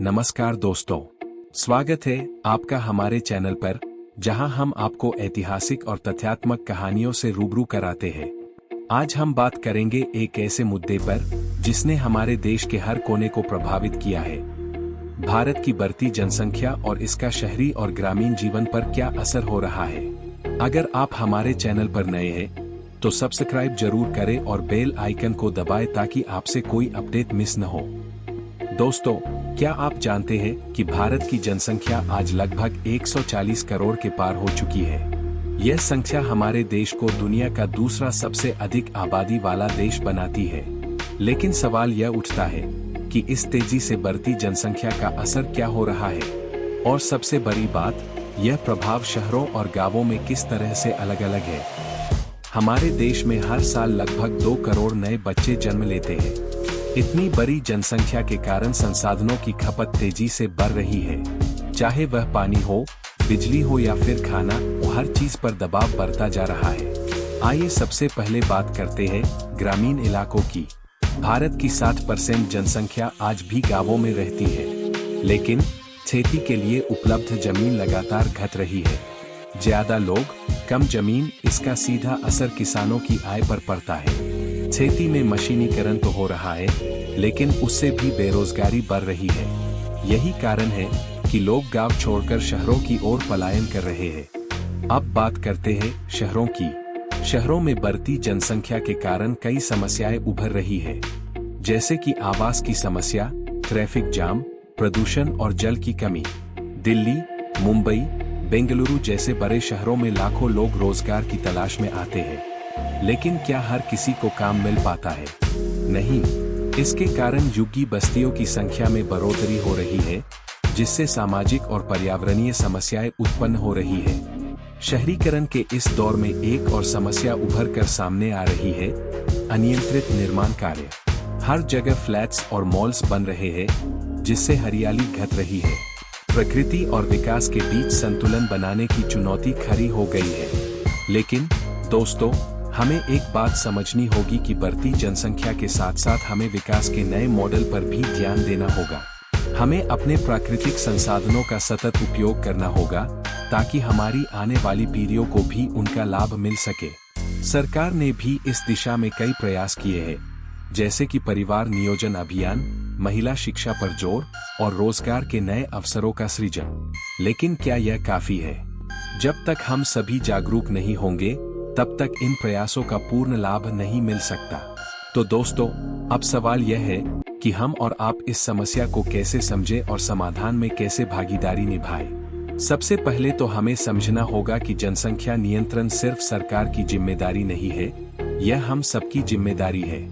नमस्कार दोस्तों, स्वागत है आपका हमारे चैनल पर, जहां हम आपको ऐतिहासिक और तथ्यात्मक कहानियों से रूबरू कराते हैं। आज हम बात करेंगे एक ऐसे मुद्दे पर जिसने हमारे देश के हर कोने को प्रभावित किया है। भारत की बढ़ती जनसंख्या और इसका शहरी और ग्रामीण जीवन पर क्या असर हो रहा है। अगर आप हमारे चैनल पर नए हैं तो सब्सक्राइब जरूर करें और बेल आइकन को दबाएं ताकि आपसे कोई अपडेट मिस न हो। दोस्तों, क्या आप जानते हैं कि भारत की जनसंख्या आज लगभग 140 करोड़ के पार हो चुकी है। यह संख्या हमारे देश को दुनिया का दूसरा सबसे अधिक आबादी वाला देश बनाती है। लेकिन सवाल यह उठता है कि इस तेजी से बढ़ती जनसंख्या का असर क्या हो रहा है, और सबसे बड़ी बात, यह प्रभाव शहरों और गांवों में किस तरह से अलग अलग है। हमारे देश में हर साल लगभग 2 करोड़ नए बच्चे जन्म लेते हैं। इतनी बड़ी जनसंख्या के कारण संसाधनों की खपत तेजी से बढ़ रही है। चाहे वह पानी हो, बिजली हो या फिर खाना, हर चीज पर दबाव बढ़ता जा रहा है। आइए सबसे पहले बात करते हैं ग्रामीण इलाकों की। भारत की 60% जनसंख्या आज भी गांवों में रहती है, लेकिन खेती के लिए उपलब्ध जमीन लगातार घट रही है। ज्यादा लोग, कम जमीन, इसका सीधा असर किसानों की आय पर पड़ता है। खेती में मशीनीकरण तो हो रहा है, लेकिन उससे भी बेरोजगारी बढ़ रही है। यही कारण है कि लोग गांव छोड़कर शहरों की ओर पलायन कर रहे हैं। अब बात करते हैं शहरों की। शहरों में बढ़ती जनसंख्या के कारण कई समस्याएं उभर रही है, जैसे कि आवास की समस्या, ट्रैफिक जाम, प्रदूषण और जल की कमी। दिल्ली, मुंबई, बेंगलुरु जैसे बड़े शहरों में लाखों लोग रोजगार की तलाश में आते हैं, लेकिन क्या हर किसी को काम मिल पाता है? नहीं। इसके कारण झुग्गी बस्तियों की संख्या में बढ़ोतरी हो रही है, जिससे सामाजिक और पर्यावरणीय समस्याएं उत्पन्न हो रही है। शहरीकरण के इस दौर में एक और समस्या उभर कर सामने आ रही है, अनियंत्रित निर्माण कार्य। हर जगह फ्लैट्स और मॉल्स बन रहे हैं, जिससे हरियाली घट रही है। प्रकृति और विकास के बीच संतुलन बनाने की चुनौती खड़ी हो गई है। लेकिन दोस्तों, हमें एक बात समझनी होगी कि बढ़ती जनसंख्या के साथ साथ हमें विकास के नए मॉडल पर भी ध्यान देना होगा। हमें अपने प्राकृतिक संसाधनों का सतत उपयोग करना होगा, ताकि हमारी आने वाली पीढ़ियों को भी उनका लाभ मिल सके। सरकार ने भी इस दिशा में कई प्रयास किए हैं, जैसे कि परिवार नियोजन अभियान, महिला शिक्षा पर जोर और रोजगार के नए अवसरों का सृजन। लेकिन क्या यह काफी है? जब तक हम सभी जागरूक नहीं होंगे, तब तक इन प्रयासों का पूर्ण लाभ नहीं मिल सकता। तो दोस्तों, अब सवाल यह है कि हम और आप इस समस्या को कैसे समझें और समाधान में कैसे भागीदारी निभाएं। सबसे पहले तो हमें समझना होगा कि जनसंख्या नियंत्रण सिर्फ सरकार की जिम्मेदारी नहीं है, यह हम सबकी जिम्मेदारी है।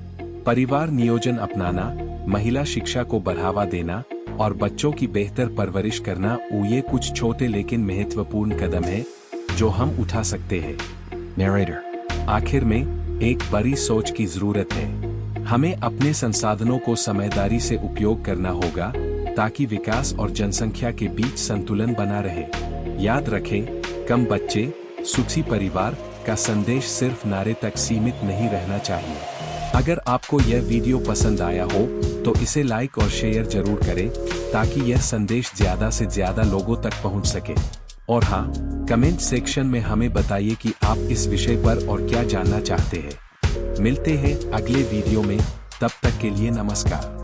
परिवार नियोजन अपनाना, महिला शिक्षा को बढ़ावा देना और बच्चों की बेहतर परवरिश करना, ये कुछ छोटे लेकिन महत्वपूर्ण कदम हैं जो हम उठा सकते हैं। नरेटर, आखिर में एक बड़ी सोच की जरूरत है। हमें अपने संसाधनों को समझदारी से उपयोग करना होगा, ताकि विकास और जनसंख्या के बीच संतुलन बना रहे। याद रखें, कम बच्चे, सुखी परिवार का संदेश सिर्फ नारे तक सीमित नहीं रहना चाहिए। अगर आपको यह वीडियो पसंद आया हो तो इसे लाइक और शेयर जरूर करें, ताकि यह संदेश ज्यादा से ज्यादा लोगों तक पहुंच सके। और हाँ, कमेंट सेक्शन में हमें बताइए कि आप इस विषय पर और क्या जानना चाहते हैं। मिलते हैं अगले वीडियो में, तब तक के लिए नमस्कार।